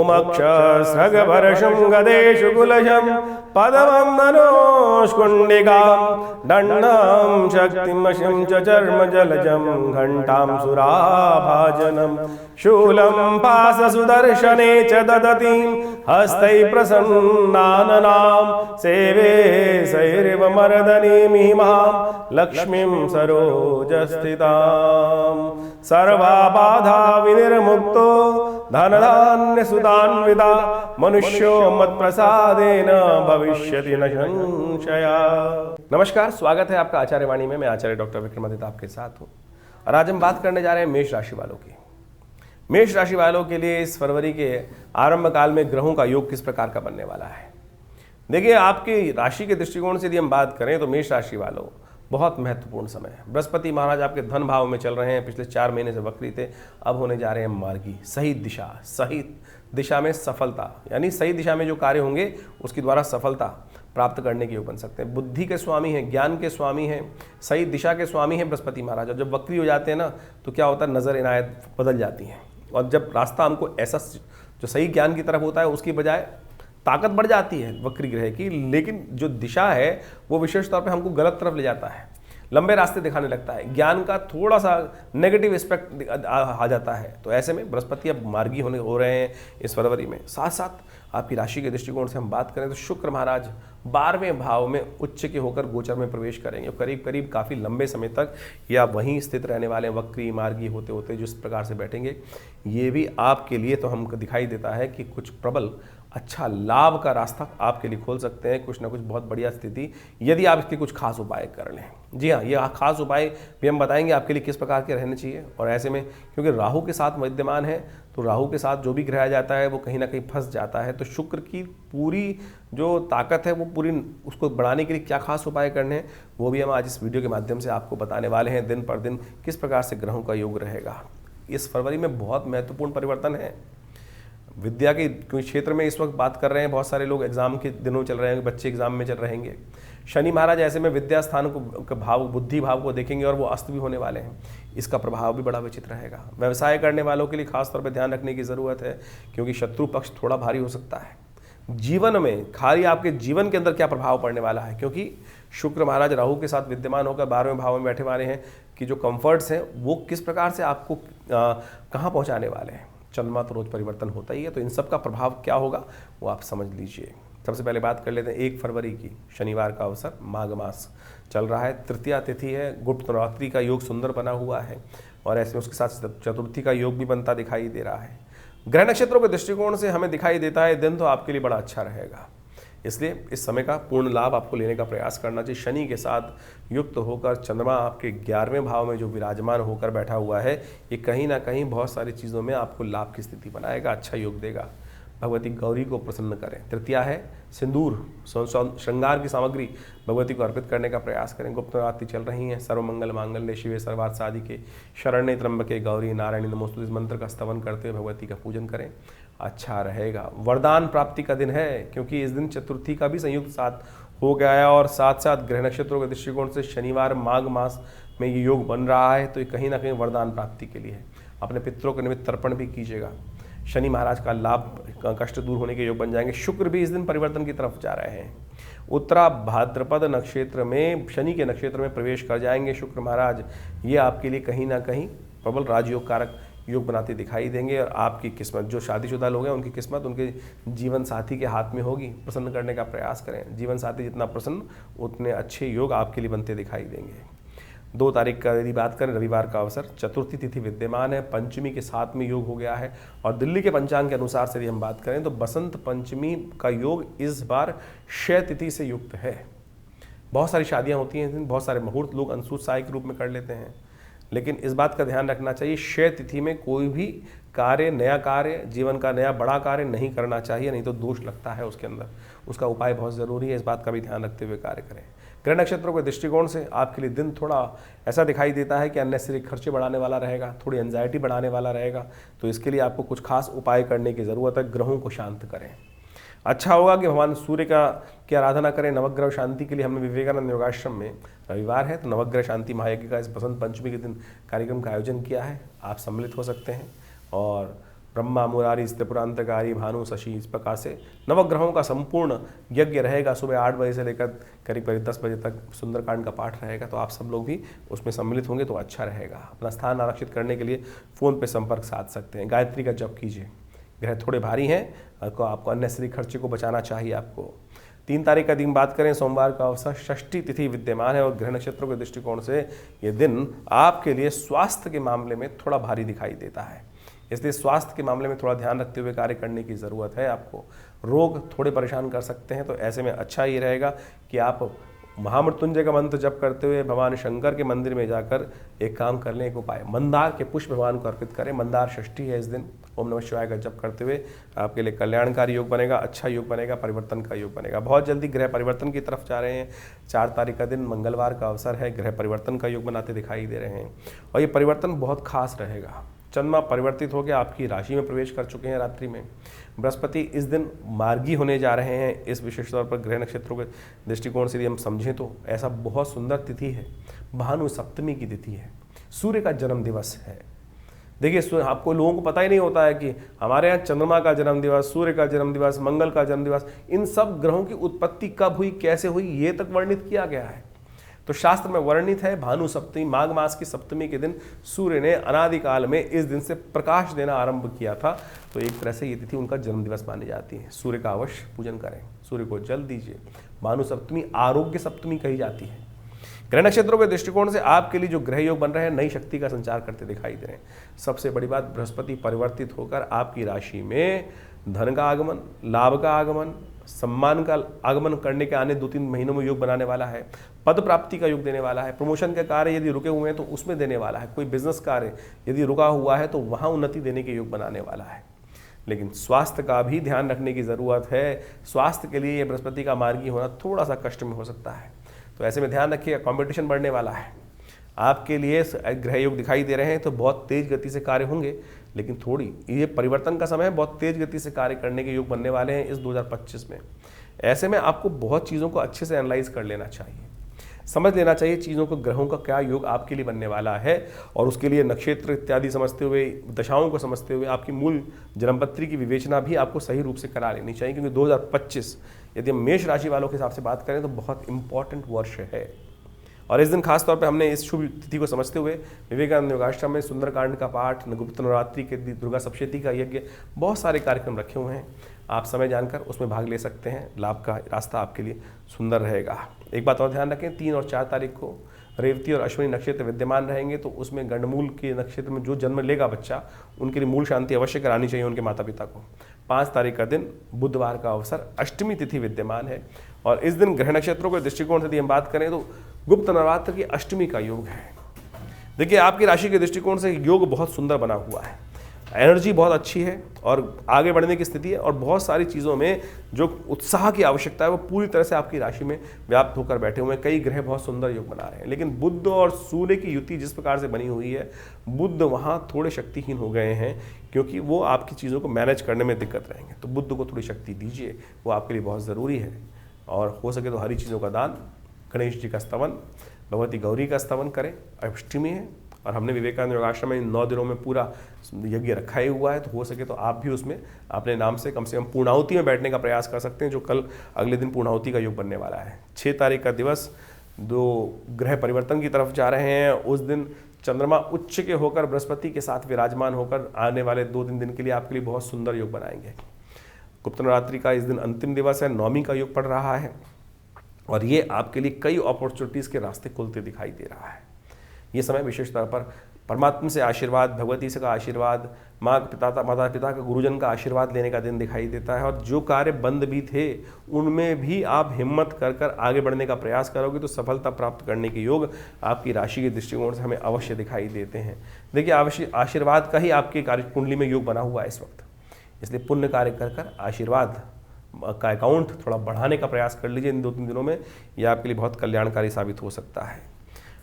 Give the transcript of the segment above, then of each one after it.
भूमक्ष सृगवर्षं गदेषु कुलशं पदमं धनुष्कुण्डिकां दण्डं शक्तिमशिं च चर्म जलजं घण्टां सुराभाजनं शूलं पाशसुदर्शने च ददतीं हस्तैः प्रसन्नाननां सेवे सैरिव मर्दनीमिमां लक्ष्मीं सरोजस्थितां सर्वाबाधा विनिर्मुक्तो धनधान्यसुतान्विता मनुष्यो मत्प्रसादेन भविष्यति न संशया। नमस्कार, स्वागत है आपका आचार्य वाणी में। मैं आचार्य डॉक्टर विक्रमादित्य आपके साथ हूँ और आज हम बात करने जा रहे हैं मेष राशि वालों की। मेष राशि वालों के लिए इस फरवरी के आरंभ काल में ग्रहों का योग किस प्रकार का बनने वाला है। देखिए, आपकी राशि के दृष्टिकोण से यदि हम बात करें तो मेष राशि वालों बहुत महत्वपूर्ण समय है। बृहस्पति महाराज आपके धन भाव में चल रहे हैं, पिछले 4 महीने से वक्री थे, अब होने जा रहे हैं मार्गी। सही दिशा में सफलता, यानी सही दिशा में जो कार्य होंगे उसके द्वारा सफलता प्राप्त करने के योग बन सकते हैं। बुद्धि के स्वामी हैं, ज्ञान के स्वामी हैं, सही दिशा के स्वामी हैं बृहस्पति महाराज। और जब वक्री हो जाते हैं ना तो क्या होता है, नज़र इनायत बदल जाती हैं और जब रास्ता हमको ऐसा जो सही ज्ञान की तरफ होता है उसकी बजाय ताकत बढ़ जाती है वक्री ग्रह की, लेकिन जो दिशा है वो विशेष तौर पे हमको गलत तरफ ले जाता है, लंबे रास्ते दिखाने लगता है, ज्ञान का थोड़ा सा नेगेटिव एस्पेक्ट आ जाता है। तो ऐसे में बृहस्पति अब मार्गी हो रहे हैं इस फरवरी में। साथ साथ आपकी राशि के दृष्टिकोण से हम बात करें तो शुक्र महाराज 12वें भाव में उच्च के होकर गोचर में प्रवेश करेंगे। करीब करीब काफ़ी लंबे समय तक या वहीं स्थित रहने वाले वक्री मार्गी होते होते जिस प्रकार से बैठेंगे, ये भी आपके लिए तो हमको दिखाई देता है कि कुछ प्रबल अच्छा लाभ का रास्ता आपके लिए खोल सकते हैं, कुछ ना कुछ बहुत बढ़िया स्थिति, यदि आप इसके कुछ खास उपाय कर लें। जी हाँ, ये खास उपाय भी हम बताएंगे आपके लिए किस प्रकार के रहने चाहिए। और ऐसे में क्योंकि राहु के साथ विद्यमान है तो राहु के साथ जो भी ग्रह जाता है वो कहीं ना कहीं फंस जाता है। तो शुक्र की पूरी जो ताकत है वो पूरी उसको बढ़ाने के लिए क्या खास उपाय करने हैं वो भी हम आज इस वीडियो के माध्यम से आपको बताने वाले हैं। दिन पर दिन किस प्रकार से ग्रहों का योग रहेगा। इस फरवरी में बहुत महत्वपूर्ण परिवर्तन है विद्या के क्षेत्र में। इस वक्त बात कर रहे हैं, बहुत सारे लोग एग्जाम के दिनों चल रहे हैं, बच्चे एग्जाम में चल रहेंगे। शनि महाराज ऐसे में विद्या स्थान को भाव बुद्धि भाव को देखेंगे और वो अस्त भी होने वाले हैं। इसका प्रभाव भी बड़ा विचित्र रहेगा। व्यवसाय करने वालों के लिए खासतौर पर ध्यान रखने की ज़रूरत है क्योंकि शत्रु पक्ष थोड़ा भारी हो सकता है। जीवन में खाली आपके जीवन के अंदर क्या प्रभाव पड़ने वाला है, क्योंकि शुक्र महाराज राहु के साथ विद्यमान होकर 12वें भाव में बैठे वाले हैं कि जो कंफर्ट्स हैं वो किस प्रकार से आपको कहाँ पहुँचाने वाले हैं। चंद्रमा तो रोज परिवर्तन होता ही है, तो इन सब का प्रभाव क्या होगा वो आप समझ लीजिए। सबसे पहले बात कर लेते हैं 1 फरवरी की, शनिवार का अवसर, माघ मास चल रहा है, तृतीया तिथि है, गुप्त नवरात्रि का योग सुंदर बना हुआ है और ऐसे में उसके साथ चतुर्थी का योग भी बनता दिखाई दे रहा है। ग्रह नक्षत्रों के दृष्टिकोण से हमें दिखाई देता है दिन तो आपके लिए बड़ा अच्छा रहेगा, इसलिए इस समय का पूर्ण लाभ आपको लेने का प्रयास करना चाहिए। शनि के साथ युक्त होकर चंद्रमा आपके 11वें भाव में जो विराजमान होकर बैठा हुआ है, ये कहीं ना कहीं बहुत सारी चीज़ों में आपको लाभ की स्थिति बनाएगा, अच्छा योग देगा। भगवती गौरी को प्रसन्न करें। तृतीया है, सिंदूर श्रृंगार की सामग्री भगवती को अर्पित करने का प्रयास करें। गुप्त नवरात्रि चल रही हैं। सर्वमंगल मांगल्ये शिवे सर्वार्थ साधिके शरण्ये त्र्यंबके गौरी नारायणी नमोस्तुते, इस मंत्र का स्तवन करते हुए भगवती का पूजन करें, अच्छा रहेगा। वरदान प्राप्ति का दिन है क्योंकि इस दिन चतुर्थी का भी संयुक्त साथ हो गया है और साथ साथ ग्रह नक्षत्रों के दृष्टिकोण से शनिवार माघ मास में ये योग बन रहा है, तो ये कहीं ना कहीं वरदान प्राप्ति के लिए है। अपने पितरों के निमित्त तर्पण भी कीजिएगा। शनि महाराज का लाभ, कष्ट दूर होने के योग बन जाएंगे। शुक्र भी इस दिन परिवर्तन की तरफ जा रहे हैं। उत्तरा भाद्रपद नक्षत्र में, शनि के नक्षत्र में प्रवेश कर जाएंगे शुक्र महाराज। ये आपके लिए कहीं ना कहीं प्रबल राजयोग कारक योग बनाते दिखाई देंगे और आपकी किस्मत, जो शादीशुदा लोग हैं उनकी किस्मत उनके जीवन साथी के हाथ में होगी। प्रसन्न करने का प्रयास करें। जीवन साथी जितना प्रसन्न उतने अच्छे योग आपके लिए बनते दिखाई देंगे। 2 तारीख का यदि बात करें, रविवार का अवसर, चतुर्थी तिथि विद्यमान है, पंचमी के साथ में योग हो गया है और दिल्ली के पंचांग के अनुसार से यदि हम बात करें तो बसंत पंचमी का योग इस बार क्षय तिथि से युक्त है। बहुत सारी शादियां होती हैं इस दिन, बहुत सारे मुहूर्त लोग अंशुत साय के रूप में कर लेते हैं, लेकिन इस बात का ध्यान रखना चाहिए, क्षय तिथि में कोई भी कार्य, नया कार्य, जीवन का नया बड़ा कार्य नहीं करना चाहिए, नहीं तो दोष लगता है उसके अंदर। उसका उपाय बहुत ज़रूरी है, इस बात का भी ध्यान रखते हुए कार्य करें। ग्रह नक्षत्रों के दृष्टिकोण से आपके लिए दिन थोड़ा ऐसा दिखाई देता है कि अननेसेसरी खर्चे बढ़ाने वाला रहेगा, थोड़ी एंजाइटी बढ़ाने वाला रहेगा, तो इसके लिए आपको कुछ खास उपाय करने की ज़रूरत है। ग्रहों को शांत करें। अच्छा होगा कि भगवान सूर्य की आराधना करें। नवग्रह शांति के लिए हमने विवेकानंद योगाश्रम में, रविवार है तो नवग्रह शांति महायज्ञ का इस बसंत पंचमी के दिन कार्यक्रम का आयोजन किया है। आप सम्मिलित हो सकते हैं और ब्रह्मा मुरारी त्रिपुरांतकारी भानु शशि, इस प्रकार से नवग्रहों का संपूर्ण यज्ञ रहेगा। सुबह 8 बजे से लेकर करीब 10 बजे तक सुंदरकांड का पाठ रहेगा, तो आप सब लोग भी उसमें सम्मिलित होंगे तो अच्छा रहेगा। अपना स्थान आरक्षित करने के लिए फ़ोन पे संपर्क साध सकते हैं। गायत्री का जप कीजिए। ग्रह थोड़े भारी हैं, आपको अननेसेसरी खर्चे को बचाना चाहिए। आपको 3 तारीख का दिन बात करें, सोमवार का अवसर, षष्ठी तिथि विद्यमान है और ग्रह नक्षत्रों के दृष्टिकोण से ये दिन आपके लिए स्वास्थ्य के मामले में थोड़ा भारी दिखाई देता है, इसलिए स्वास्थ्य के मामले में थोड़ा ध्यान रखते हुए कार्य करने की ज़रूरत है। आपको रोग थोड़े परेशान कर सकते हैं, तो ऐसे में अच्छा ये रहेगा कि आप महामृत्युंजय का मंत्र जप करते हुए भगवान शंकर के मंदिर में जाकर एक काम कर लें, एक उपाय, मंदार के पुष्प भगवान को अर्पित करें। मंदार षष्ठी है इस दिन। ओम नमः शिवाय का जप करते हुए आपके लिए कल्याणकारी योग बनेगा, अच्छा योग बनेगा, परिवर्तन का योग बनेगा। बहुत जल्दी ग्रह परिवर्तन की तरफ जा रहे हैं। 4 तारीख का दिन मंगलवार का अवसर है, ग्रह परिवर्तन का योग बनाते दिखाई दे रहे हैं और ये परिवर्तन बहुत खास रहेगा। चंद्रमा परिवर्तित होकर आपकी राशि में प्रवेश कर चुके हैं रात्रि में। बृहस्पति इस दिन मार्गी होने जा रहे हैं। इस विशेष तौर पर ग्रह नक्षत्रों के दृष्टिकोण से यदि हम समझें तो ऐसा बहुत सुंदर तिथि है, भानु सप्तमी की तिथि है, सूर्य का जन्म दिवस है। देखिए, आपको लोगों को पता ही नहीं होता है कि हमारे यहाँ चंद्रमा का जन्म दिवस, सूर्य का जन्म दिवस, मंगल का जन्म दिवस, इन सब ग्रहों की उत्पत्ति कब हुई, कैसे हुई, ये तक वर्णित किया गया है। तो शास्त्र में वर्णित है, भानु सप्तमी, माघ मास की सप्तमी के दिन सूर्य ने अनादिकाल में इस दिन से प्रकाश देना आरंभ किया था। तो एक तरह से ये तिथि उनका जन्म दिवस मानी जाती है। सूर्य का अवश्य पूजन करें, सूर्य को जल दीजिए। भानु सप्तमी आरोग्य सप्तमी कही जाती है। ग्रह नक्षत्रों के दृष्टिकोण से आपके लिए जो ग्रह योग बन रहे हैं, नई शक्ति का संचार करते दिखाई दे रहे हैं। सबसे बड़ी बात, बृहस्पति परिवर्तित होकर आपकी राशि में धन का आगमन, लाभ का आगमन, सम्मान का आगमन करने के आने 2-3 महीनों में योग बनाने वाला है। पद प्राप्ति का योग देने वाला है। प्रमोशन के कार्य यदि रुके हुए हैं तो उसमें देने वाला है। कोई बिजनेस कार्य यदि रुका हुआ है तो वहाँ उन्नति देने के योग बनाने वाला है। लेकिन स्वास्थ्य का भी ध्यान रखने की ज़रूरत है। स्वास्थ्य के लिए ये बृहस्पति का मार्गी होना थोड़ा सा कष्ट में हो सकता है, तो ऐसे में ध्यान रखिए। कंपटीशन बढ़ने वाला है आपके लिए। ग्रह योग दिखाई दे रहे हैं तो बहुत तेज गति से कार्य होंगे, लेकिन थोड़ी ये परिवर्तन का समय है, बहुत तेज गति से कार्य करने के योग बनने वाले हैं इस 2025 में। ऐसे में आपको बहुत चीज़ों को अच्छे से एनालाइज कर लेना चाहिए, समझ लेना चाहिए चीज़ों को, ग्रहों का क्या योग आपके लिए बनने वाला है, और उसके लिए नक्षत्र इत्यादि समझते हुए, दशाओं को समझते हुए आपकी मूल जन्मपत्री की विवेचना भी आपको सही रूप से करा लेनी चाहिए। क्योंकि 2025 यदि हम मेष राशि वालों के हिसाब से बात करें तो बहुत इंपॉर्टेंट वर्ष है। और इस दिन खासतौर पे हमने इस शुभ तिथि को समझते हुए विवेकानंद योगाश्रम में सुंदरकांड का पाठ, गुप्त नवरात्रि के दुर्गा सप्तशती का यज्ञ, बहुत सारे कार्यक्रम रखे हुए हैं। आप समय जानकर उसमें भाग ले सकते हैं। लाभ का रास्ता आपके लिए सुंदर रहेगा। एक बात और ध्यान रखें, 3 और 4 तारीख को रेवती और अश्विनी नक्षत्र विद्यमान रहेंगे, तो उसमें गंडमूल के नक्षत्र में जो जन्म लेगा बच्चा, उनके लिए मूल शांति अवश्य करानी चाहिए उनके माता पिता को। 5 तारीख का दिन बुधवार का अवसर, अष्टमी तिथि विद्यमान है और इस दिन ग्रह नक्षत्रों के दृष्टिकोण से यदि हम बात करें तो गुप्त नवरात्र की अष्टमी का योग है। देखिए, आपकी राशि के दृष्टिकोण से योग बहुत सुंदर बना हुआ है, एनर्जी बहुत अच्छी है और आगे बढ़ने की स्थिति है, और बहुत सारी चीज़ों में जो उत्साह की आवश्यकता है वो पूरी तरह से आपकी राशि में व्याप्त होकर बैठे हुए हैं। कई ग्रह बहुत सुंदर योग बना रहे हैं, लेकिन बुध और सूर्य की युति जिस प्रकार से बनी हुई है, बुध वहाँ थोड़े शक्तिहीन हो गए हैं, क्योंकि वो आपकी चीज़ों को मैनेज करने में दिक्कत रहेंगे। तो बुध को थोड़ी शक्ति दीजिए, वो आपके लिए बहुत ज़रूरी है। और हो सके तो हरी चीज़ों का दान, गणेश जी का स्तवन, भगवती गौरी का स्तवन करें। अष्टमी है और हमने विवेकानंद योगाश्रम में 9 दिनों में पूरा यज्ञ रखा ही हुआ है, तो हो सके तो आप भी उसमें अपने नाम से कम पूर्णाहुति में बैठने का प्रयास कर सकते हैं, जो कल अगले दिन पूर्णाहुति का योग बनने वाला है। 6 तारीख का दिवस, 2 ग्रह परिवर्तन की तरफ जा रहे हैं। उस दिन चंद्रमा उच्च के होकर बृहस्पति के साथ विराजमान होकर आने वाले 2-3 दिन के लिए आपके लिए बहुत सुंदर योग बनाएंगे। गुप्त नवरात्रि का इस दिन अंतिम दिवस है, नौमी का योग पड़ रहा है और ये आपके लिए कई अपॉर्चुनिटीज़ के रास्ते खुलते दिखाई दे रहा है। ये समय विशेष तौर पर परमात्मा से आशीर्वाद, भगवती से का आशीर्वाद, माता पिता का, गुरुजन का आशीर्वाद लेने का दिन दिखाई देता है। और जो कार्य बंद भी थे उनमें भी आप हिम्मत कर आगे बढ़ने का प्रयास करोगे तो सफलता प्राप्त करने के योग आपकी राशि के दृष्टिकोण से हमें अवश्य दिखाई देते हैं। देखिए, अवश्य आशीर्वाद का ही आपके कार्य कुंडली में योग बना हुआ है इस वक्त, इसलिए पुण्य कार्य कर आशीर्वाद का अकाउंट थोड़ा बढ़ाने का प्रयास कर लीजिए इन 2-3 दिनों में, यह आपके लिए बहुत कल्याणकारी साबित हो सकता है।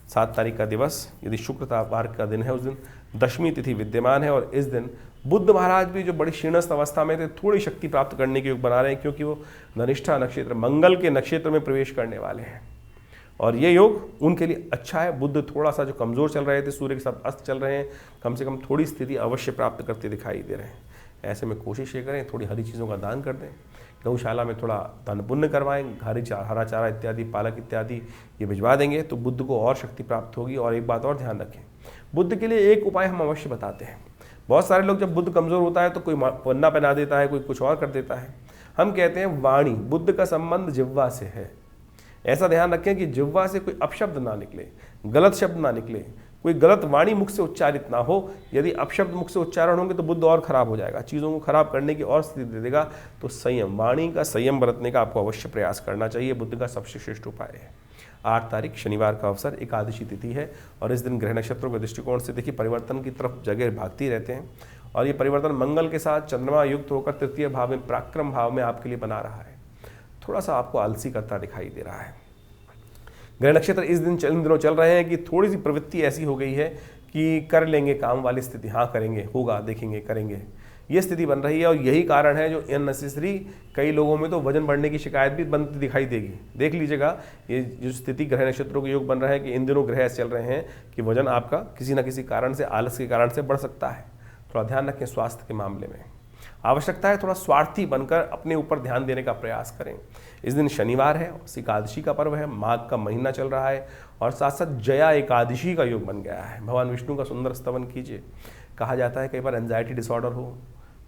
7 तारीख का दिवस यदि शुक्रवार का दिन है, उस दिन दशमी तिथि विद्यमान है और इस दिन बुद्ध महाराज भी जो बड़ी क्षीणस्थ अवस्था में थे, थोड़ी शक्ति प्राप्त करने के योग बना रहे हैं, क्योंकि वो धनिष्ठा नक्षत्र, मंगल के नक्षत्र में प्रवेश करने वाले हैं और ये योग उनके लिए अच्छा है। बुद्ध थोड़ा सा जो कमज़ोर चल रहे थे, सूर्य के साथ अस्त चल रहे हैं, कम से कम थोड़ी स्थिति अवश्य प्राप्त करते दिखाई दे रहे हैं। ऐसे में कोशिश ये करें थोड़ी हरी चीज़ों का दान कर दें, गौशाला में थोड़ा दान पुण्य करवाएं, हरा चारा इत्यादि, पालक इत्यादि ये भिजवा देंगे तो बुद्ध को और शक्ति प्राप्त होगी। और एक बात और ध्यान रखें, बुद्ध के लिए एक उपाय हम अवश्य बताते हैं। बहुत सारे लोग जब बुद्ध कमज़ोर होता है तो कोई पन्ना पहना देता है, कोई कुछ और कर देता है। हम कहते हैं वाणी, बुद्ध का संबंध जिह्वा से है। ऐसा ध्यान रखें कि जिह्वा से कोई अपशब्द ना निकले, गलत शब्द ना निकले, कोई गलत वाणी मुख से उच्चारित ना हो। यदि अपशब्द मुख से उच्चारण होंगे तो बुद्ध और खराब हो जाएगा, चीज़ों को खराब करने की और स्थिति दे देगा। तो संयम, वाणी का संयम बरतने का आपको अवश्य प्रयास करना चाहिए, बुद्ध का सबसे श्रेष्ठ उपाय है। 8 तारीख शनिवार का अवसर, एकादशी तिथि है और इस दिन ग्रह नक्षत्रों के दृष्टिकोण से देखिए परिवर्तन की तरफ जगह भागती रहते हैं और ये परिवर्तन मंगल के साथ चंद्रमा युक्त होकर तृतीय भाव में, पराक्रम भाव में आपके लिए बना रहा है। थोड़ा सा आपको आलसी करता दिखाई दे रहा है। ग्रह नक्षत्र इस दिन इन दिनों चल रहे हैं कि थोड़ी सी प्रवृत्ति ऐसी हो गई है कि कर लेंगे काम वाली स्थिति, हाँ करेंगे, होगा, देखेंगे, करेंगे, ये स्थिति बन रही है। और यही कारण है जो अननेसेसरी कई लोगों में तो वजन बढ़ने की शिकायत भी बनती दिखाई देगी। देख लीजिएगा ये जो स्थिति ग्रह नक्षत्रों के योग बन रहा है कि इन दिनों ग्रह ऐसे चल रहे हैं कि वजन आपका किसी न किसी कारण से, आलस के कारण से बढ़ सकता है। थोड़ा ध्यान रखें स्वास्थ्य के मामले में। आवश्यकता है थोड़ा स्वार्थी बनकर अपने ऊपर ध्यान देने का प्रयास करें। इस दिन शनिवार है, एकादशी का पर्व है, माघ का महीना चल रहा है और साथ साथ जया एकादशी का योग बन गया है। भगवान विष्णु का सुंदर स्तवन कीजिए। कहा जाता है कई बार एंजाइटी डिसऑर्डर हो,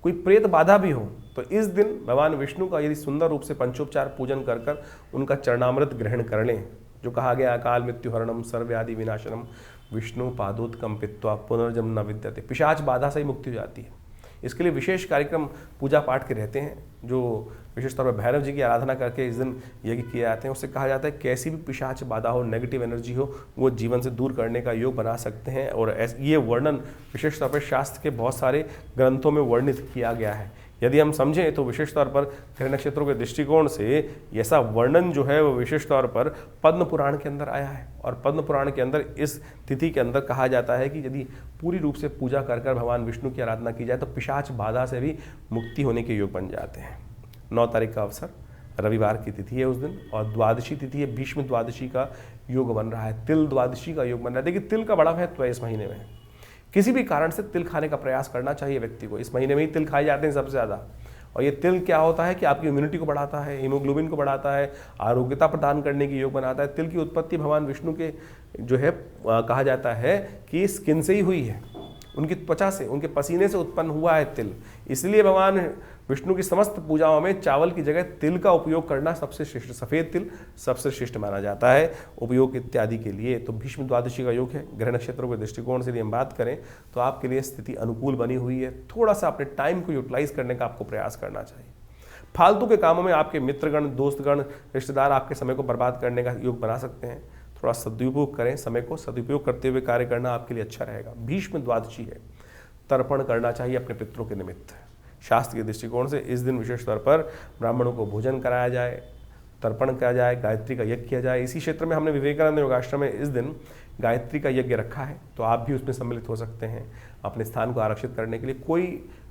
कोई प्रेत बाधा भी हो, तो इस दिन भगवान विष्णु का यदि सुंदर रूप से पंचोपचार पूजन कर कर उनका चरणामृत ग्रहण कर लें। जो कहा गया अकाल मृत्यु हरणम सर्वव्याधि विनाशनम विष्णु पादोत्कम पित्वा पुनर्जन्म न विद्यते, पिशाच बाधा से ही मुक्ति हो जाती है। इसके लिए विशेष कार्यक्रम पूजा पाठ के रहते हैं जो विशेष तौर पर भैरव जी की आराधना करके इस दिन यज्ञ किए जाते हैं। उससे कहा जाता है कैसी भी पिशाच बाधा हो, नेगेटिव एनर्जी हो, वो जीवन से दूर करने का योग बना सकते हैं। और ये वर्णन विशेष तौर पर शास्त्र के बहुत सारे ग्रंथों में वर्णित किया गया है। यदि हम समझें तो विशेष तौर पर ग्रह नक्षत्रों के दृष्टिकोण से ऐसा वर्णन जो है वो विशेष तौर पर पद्म पुराण के अंदर आया है। और पद्म पुराण के अंदर इस तिथि के अंदर कहा जाता है कि यदि पूरी रूप से पूजा कर कर भगवान विष्णु की आराधना की जाए तो पिशाच बाधा से भी मुक्ति होने के योग बन जाते हैं। 9 तारीख का अवसर, रविवार की तिथि है उस दिन और द्वादशी तिथि है, भीष्म द्वादशी का योग बन रहा है, तिल द्वादशी का योग बन रहा है। देखिए तिल का बड़ा महत्व है इस महीने में। किसी भी कारण से तिल खाने का प्रयास करना चाहिए व्यक्ति को। इस महीने में ही तिल खाए जाते हैं सबसे ज़्यादा। और ये तिल क्या होता है कि आपकी इम्यूनिटी को बढ़ाता है, हीमोग्लोबिन को बढ़ाता है, आरोग्यता प्रदान करने की योग बनाता है। तिल की उत्पत्ति भगवान विष्णु के जो है कहा जाता है कि स्किन से ही हुई है, उनकी त्वचा से, उनके पसीने से उत्पन्न हुआ है तिल। इसलिए भगवान विष्णु की समस्त पूजाओं में चावल की जगह तिल का उपयोग करना सबसे श्रेष्ठ, सफ़ेद तिल सबसे श्रेष्ठ माना जाता है उपयोग इत्यादि के लिए। तो भीष्म द्वादशी का योग है। ग्रह नक्षत्रों के दृष्टिकोण से यदि हम बात करें तो आपके लिए स्थिति अनुकूल बनी हुई है। थोड़ा सा अपने टाइम को यूटिलाइज करने का आपको प्रयास करना चाहिए। फालतू के कामों में आपके मित्रगण, दोस्तगण, रिश्तेदार आपके समय को बर्बाद करने का योग बना सकते हैं। थोड़ा सदुपयोग करें, समय को सदुपयोग करते हुए कार्य करना आपके लिए अच्छा रहेगा। भीष्म द्वादशी है, तर्पण करना चाहिए अपने पितरों के निमित्त। शास्त्र के दृष्टिकोण से इस दिन विशेष तौर पर ब्राह्मणों को भोजन कराया जाए, तर्पण किया जाए, गायत्री का यज्ञ किया जाए। इसी क्षेत्र में हमने विवेकानंद योगाश्रम में इस दिन गायत्री का यज्ञ रखा है, तो आप भी उसमें सम्मिलित हो सकते हैं। अपने स्थान को आरक्षित करने के लिए कोई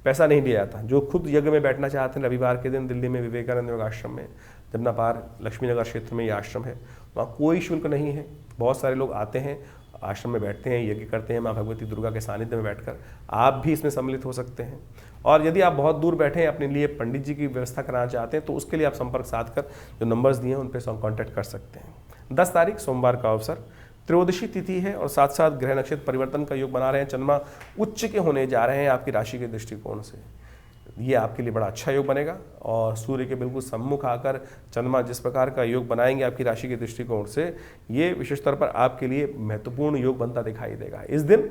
पैसा नहीं लिया जाता। जो खुद यज्ञ में बैठना चाहते हैं रविवार के दिन दिल्ली में विवेकानंद योगाश्रम में, जमुना पार लक्ष्मीनगर क्षेत्र में ये आश्रम है, वहाँ कोई शुल्क नहीं है। बहुत सारे लोग आते हैं, आश्रम में बैठते हैं, यज्ञ करते हैं माँ भगवती दुर्गा के सानिध्य में बैठकर। आप भी इसमें सम्मिलित हो सकते हैं। और यदि आप बहुत दूर बैठे हैं, अपने लिए पंडित जी की व्यवस्था कराना चाहते हैं, तो उसके लिए आप संपर्क साध कर जो नंबर्स दिए हैं उन पर कॉन्टैक्ट कर सकते हैं। 10 तारीख सोमवार का अवसर, त्रयोदशी तिथि है और साथ साथ ग्रह नक्षत्र परिवर्तन का योग बना रहे हैं। चंद्रमा उच्च के होने जा रहे हैं आपकी राशि के दृष्टिकोण से। ये आपके लिए बड़ा अच्छा योग बनेगा और सूर्य के बिल्कुल सम्मुख आकर चंद्रमा जिस प्रकार का योग बनाएंगे आपकी राशि के दृष्टिकोण से, ये विशेष तौर पर आपके लिए महत्वपूर्ण योग बनता दिखाई देगा। इस दिन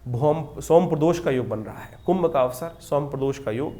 सोम प्रदोष का योग बन रहा है, कुंभ का अवसर, सोम प्रदोष का योग।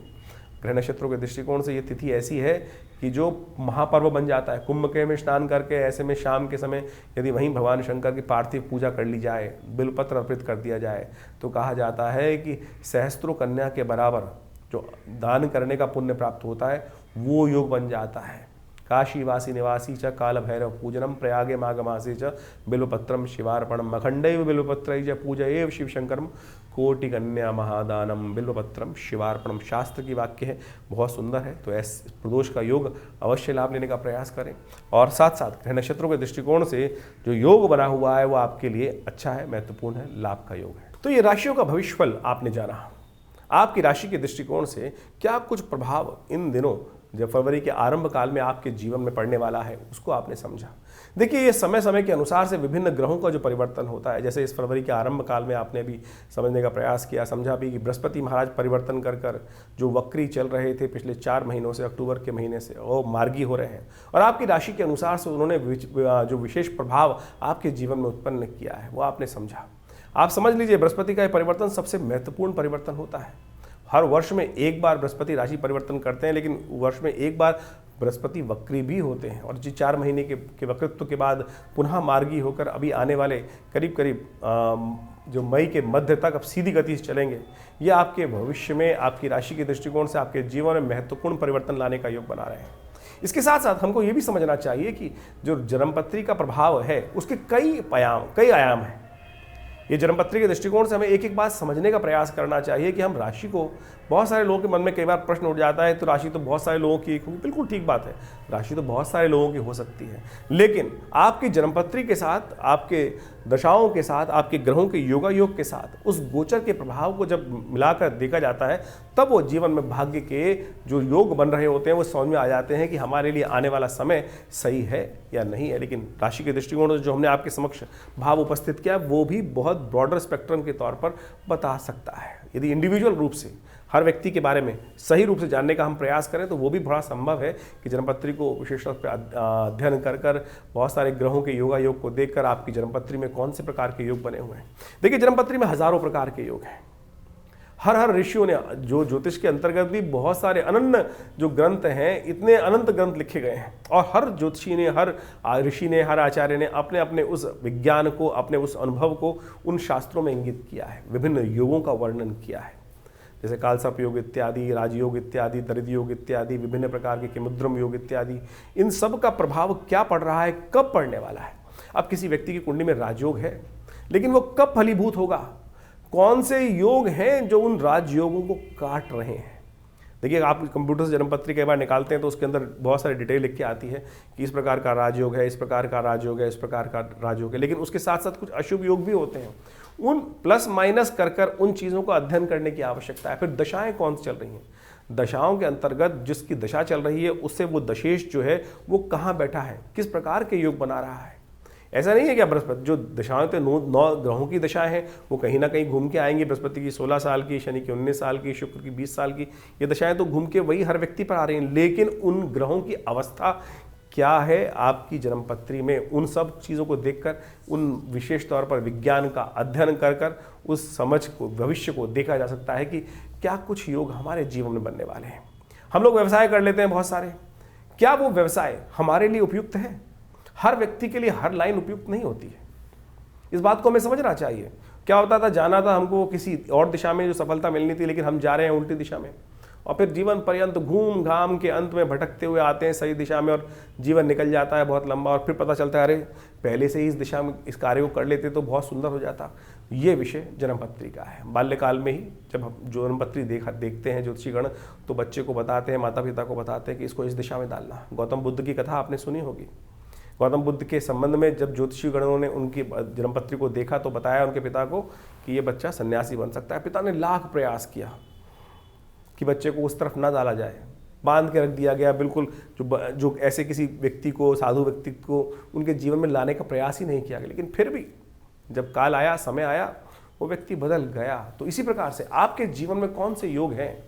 ग्रह नक्षत्रों के दृष्टिकोण से ये तिथि ऐसी है कि जो महापर्व बन जाता है। कुंभ के में स्नान करके ऐसे में शाम के समय यदि वहीं भगवान शंकर की पार्थिव पूजा कर ली जाए, बिलपत्र अर्पित कर दिया जाए, तो कहा जाता है कि सहस्त्रों कन्या के बराबर जो दान करने का पुण्य प्राप्त होता है वो योग बन जाता है। काशीवासी निवासी च काल भैरव पूजनम प्रयागे माघमासे च बिल्वपत्रम शिवार्पणम मखंडैव बिल्वपत्रै च पूजयेव शिवशंकरम कोटि कन्या महादानम बिल्वपत्रम शिवार्पणम। शास्त्र की वाक्य है, बहुत सुंदर है। तो ऐसे प्रदोष का योग अवश्य लाभ लेने का प्रयास करें। और साथ साथ ग्रह नक्षत्रों के दृष्टिकोण से जो योग बना हुआ है वो आपके लिए अच्छा है, महत्वपूर्ण है, लाभ का योग है। तो ये राशियों का भविष्यफल आपने जाना। आपकी राशि के दृष्टिकोण से क्या कुछ प्रभाव इन दिनों जब फरवरी के आरंभ काल में आपके जीवन में पड़ने वाला है, उसको आपने समझा। देखिए, ये समय समय के अनुसार से विभिन्न ग्रहों का जो परिवर्तन होता है, जैसे इस फरवरी के आरंभ काल में आपने भी समझने का प्रयास किया, समझा भी कि बृहस्पति महाराज परिवर्तन कर कर जो वक्री चल रहे थे पिछले 4 महीनों से, अक्टूबर के महीने से, वो मार्गी हो रहे हैं और आपकी राशि के अनुसार से उन्होंने जो विशेष प्रभाव आपके जीवन में उत्पन्न किया है वो आपने समझा। आप समझ लीजिए, बृहस्पति का परिवर्तन सबसे महत्वपूर्ण परिवर्तन होता है। हर वर्ष में एक बार बृहस्पति राशि परिवर्तन करते हैं, लेकिन वर्ष में एक बार बृहस्पति वक्री भी होते हैं और जी 4 महीने के वक्रित्व के बाद पुनः मार्गी होकर अभी आने वाले करीब करीब जो मई के मध्य तक अब सीधी गति से चलेंगे। ये आपके भविष्य में आपकी राशि के दृष्टिकोण से आपके जीवन में महत्वपूर्ण परिवर्तन लाने का योग बना रहे हैं। इसके साथ साथ हमको ये भी समझना चाहिए कि जो जन्मपत्री का प्रभाव है उसके कई आयाम हैं। ये जन्मपत्री के दृष्टिकोण से हमें एक एक बात समझने का प्रयास करना चाहिए कि हम राशि को, बहुत सारे लोगों के मन में कई बार प्रश्न उठ जाता है तो राशि तो बहुत सारे लोगों की, बिल्कुल ठीक बात है, राशि तो बहुत सारे लोगों की हो सकती है, लेकिन आपकी जन्मपत्री के साथ, आपके दशाओं के साथ, आपके ग्रहों के योगायोग के साथ उस गोचर के प्रभाव को जब मिलाकर देखा जाता है तब वो जीवन में भाग्य के जो योग बन रहे होते हैं वो समझ में आ जाते हैं कि हमारे लिए आने वाला समय सही है या नहीं है। लेकिन राशि के दृष्टिकोण से जो हमने आपके समक्ष भाव उपस्थित किया वो भी बहुत ब्रॉडर स्पेक्ट्रम के तौर पर बता सकता है। यदि इंडिविजुअल रूप से हर व्यक्ति के बारे में सही रूप से जानने का हम प्रयास करें तो वो भी बड़ा संभव है कि जन्मपत्री को विशेष तौर पर अध्ययन कर बहुत सारे ग्रहों के योगायोग को देखकर आपकी जन्मपत्री में कौन से प्रकार के योग बने हुए हैं। देखिए, जन्मपत्री में हजारों प्रकार के योग हैं। हर ऋषियों ने, जो ज्योतिष के अंतर्गत भी बहुत सारे अनन्य जो ग्रंथ हैं, इतने अनंत ग्रंथ लिखे गए हैं और हर ज्योतिषी ने, हर ऋषि ने, हर आचार्य ने अपने अपने उस विज्ञान को, अपने उस अनुभव को उन शास्त्रों में इंगित किया है, विभिन्न योगों का वर्णन किया है, जैसे कालसर्प योग इत्यादि, राजयोग इत्यादि, दरिद्र योग इत्यादि, विभिन्न प्रकार के किमुद्रम योग इत्यादि। इन सब का प्रभाव क्या पड़ रहा है, कब पड़ने वाला है। अब किसी व्यक्ति की कुंडली में राजयोग है, लेकिन वो कब फलीभूत होगा, कौन से योग हैं जो उन राजयोगों को काट रहे हैं। देखिए, आप कंप्यूटर से जन्मपत्री कई बार निकालते हैं तो उसके अंदर बहुत सारी डिटेल लिख के आती है कि इस प्रकार का राजयोग है, इस प्रकार का राजयोग है, इस प्रकार का राजयोग है, लेकिन उसके साथ साथ कुछ अशुभ योग भी होते हैं। उन प्लस माइनस कर उन चीज़ों का अध्ययन करने की आवश्यकता है। फिर दशाएं कौन सी चल रही हैं, दशाओं के अंतर्गत जिसकी दशा चल रही है उससे वो दशेश जो है वो कहाँ बैठा है, किस प्रकार के योग बना रहा है। ऐसा नहीं है कि बृहस्पति जो दशाएं तो 9 ग्रहों की दशाएं हैं वो कहीं ना कहीं घूम के आएंगी। बृहस्पति की 16 साल की, शनि की 19 साल की, शुक्र की 20 साल की, ये दशाएं तो घूम के वही हर व्यक्ति पर आ रही हैं, लेकिन उन ग्रहों की अवस्था क्या है आपकी जन्मपत्री में, उन सब चीज़ों को देखकर, उन विशेष तौर पर विज्ञान का अध्ययन कर उस समझ को, भविष्य को देखा जा सकता है कि क्या कुछ योग हमारे जीवन में बनने वाले हैं। हम लोग व्यवसाय कर लेते हैं बहुत सारे, क्या वो व्यवसाय हमारे लिए उपयुक्त है? हर व्यक्ति के लिए हर लाइन उपयुक्त नहीं होती है, इस बात को हमें समझना चाहिए। क्या होता था, जाना था हमको किसी और दिशा में जो सफलता मिलनी थी, लेकिन हम जा रहे हैं उल्टी दिशा में और फिर जीवन पर्यंत घूम घाम के अंत में भटकते हुए आते हैं सही दिशा में और जीवन निकल जाता है बहुत लंबा और फिर पता चलता है अरे पहले से ही इस दिशा में इस कार्य को कर लेते तो बहुत सुंदर हो जाता। ये विषय जन्मपत्री का है। बाल्यकाल में ही जब हम जन्मपत्री देखते हैं ज्योतिषीगण तो बच्चे को बताते हैं, माता पिता को बताते हैं कि इसको इस दिशा में डालना। गौतम बुद्ध की कथा आपने सुनी होगी। गौतम बुद्ध के संबंध में जब ज्योतिषीगणों ने उनकी जन्मपत्री को देखा तो बताया उनके पिता को कि ये बच्चा सन्यासी बन सकता है। पिता ने लाख प्रयास किया कि बच्चे को उस तरफ ना डाला जाए, बांध के रख दिया गया, बिल्कुल जो ऐसे किसी व्यक्ति को, साधु व्यक्ति को उनके जीवन में लाने का प्रयास ही नहीं किया गया। लेकिन फिर भी जब काल आया, समय आया, वो व्यक्ति बदल गया। तो इसी प्रकार से आपके जीवन में कौन से योग हैं,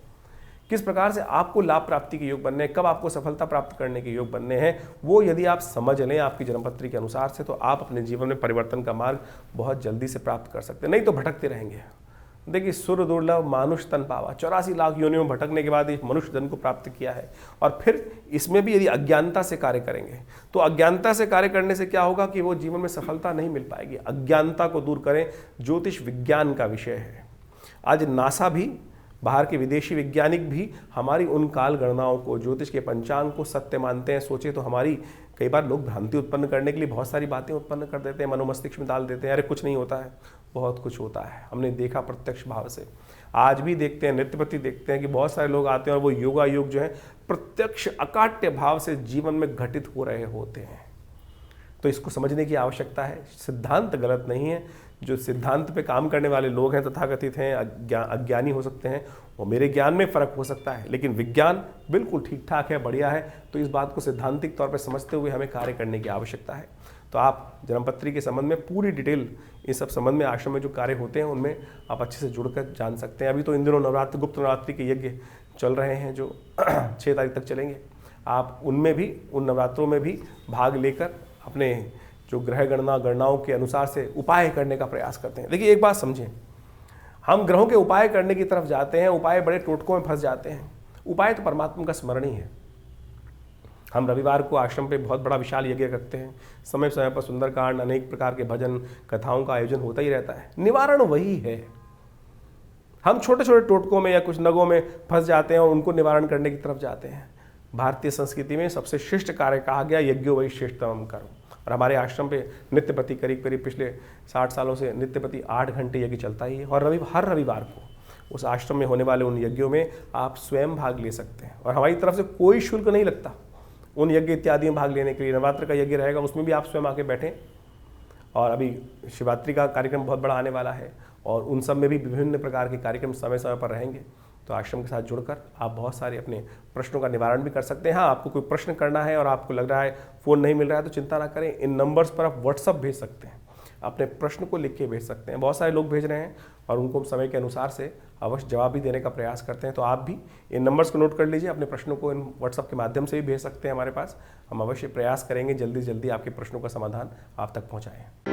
किस प्रकार से आपको लाभ प्राप्ति के योग बनने हैं, कब आपको सफलता प्राप्त करने के योग बनने हैं, वो यदि आप समझ लें आपकी जन्मपत्री के अनुसार से, तो आप अपने जीवन में परिवर्तन का मार्ग बहुत जल्दी से प्राप्त कर सकते हैं। नहीं तो भटकते रहेंगे। देखिए, सुर दुर्लभ मानुष तन पावा, 84 लाख योनियों में भटकने के बाद इस मनुष्य जन्म को प्राप्त किया है। और फिर इसमें भी यदि अज्ञानता से कार्य करेंगे तो अज्ञानता से कार्य करने से क्या होगा कि वो जीवन में सफलता नहीं मिल पाएगी। अज्ञानता को दूर करें, ज्योतिष विज्ञान का विषय है। आज नासा भी, बाहर के विदेशी वैज्ञानिक भी हमारी उन काल गणनाओं को, ज्योतिष के पंचांग को सत्य मानते हैं। सोचे तो हमारी कई बार लोग भ्रांति उत्पन्न करने के लिए बहुत सारी बातें उत्पन्न कर देते हैं, मनोमस्तिष्क में डाल देते हैं, अरे कुछ नहीं होता है। बहुत कुछ होता है, हमने देखा प्रत्यक्ष भाव से। आज भी देखते हैं, नृत्यपति देखते हैं कि बहुत सारे लोग आते हैं और वो योगा योग जो है प्रत्यक्ष अकाट्य भाव से जीवन में घटित हो रहे होते हैं। तो इसको समझने की आवश्यकता है। सिद्धांत गलत नहीं है, जो सिद्धांत पे काम करने वाले लोग हैं तथाकथित हैं, अज्ञानी हो सकते हैं, वो मेरे ज्ञान में फ़र्क हो सकता है, लेकिन विज्ञान बिल्कुल ठीक ठाक है, बढ़िया है। तो इस बात को सैद्धांतिक तौर पर समझते हुए हमें कार्य करने की आवश्यकता है। तो आप जन्मपत्री के संबंध में पूरी डिटेल, इस सब संबंध में आश्रम में जो कार्य होते हैं उनमें आप अच्छे से जुड़कर जान सकते हैं। अभी तो इन दिनों नवरात्रि, गुप्त नवरात्रि के यज्ञ चल रहे हैं जो 6 तारीख तक चलेंगे। आप उनमें भी, उन नवरात्रों में भी भाग लेकर अपने जो ग्रह गणनाओं के अनुसार से उपाय करने का प्रयास करते हैं। देखिए एक बात समझें, हम ग्रहों के उपाय करने की तरफ जाते हैं, उपाय बड़े टोटकों में फंस जाते हैं। उपाय तो परमात्मा का स्मरण ही है। हम रविवार को आश्रम पे बहुत बड़ा विशाल यज्ञ करते हैं, समय समय पर सुंदरकांड, अनेक प्रकार के भजन कथाओं का आयोजन होता ही रहता है। निवारण वही है। हम छोटे छोटे टोटकों में या कुछ नगों में फंस जाते हैं और उनको निवारण करने की तरफ जाते हैं। भारतीय संस्कृति में सबसे श्रेष्ठ कार्य कहा गया यज्ञो वही श्रेष्ठतम कर्म। और हमारे आश्रम पे नित्य प्रति करीब पिछले 60 सालों से नित्य प्रति 8 घंटे यज्ञ चलता ही है। और हर रविवार को उस आश्रम में होने वाले उन यज्ञों में आप स्वयं भाग ले सकते हैं और हमारी तरफ से कोई शुल्क नहीं लगता उन यज्ञ इत्यादि में भाग लेने के लिए। नवरात्र का यज्ञ रहेगा, उसमें भी आप स्वयं आके बैठें। और अभी शिवरात्रि का कार्यक्रम बहुत बड़ा आने वाला है और उन सब में भी विभिन्न प्रकार के कार्यक्रम समय समय पर रहेंगे। तो आश्रम के साथ जुड़कर आप बहुत सारे अपने प्रश्नों का निवारण भी कर सकते हैं। हाँ, आपको कोई प्रश्न करना है और आपको लग रहा है फ़ोन नहीं मिल रहा है तो चिंता ना करें, इन नंबर्स पर आप व्हाट्सअप भेज सकते हैं, अपने प्रश्न को लिख के भेज सकते हैं। बहुत सारे लोग भेज रहे हैं और उनको समय के अनुसार से अवश्य जवाब भी देने का प्रयास करते हैं। तो आप भी इन नंबर्स को नोट कर लीजिए, अपने प्रश्नों को इन व्हाट्सअप के माध्यम से भी भेज सकते हैं हमारे पास। हम अवश्य प्रयास करेंगे जल्दी से जल्दी आपके प्रश्नों का समाधान आप तक पहुँचाएँ।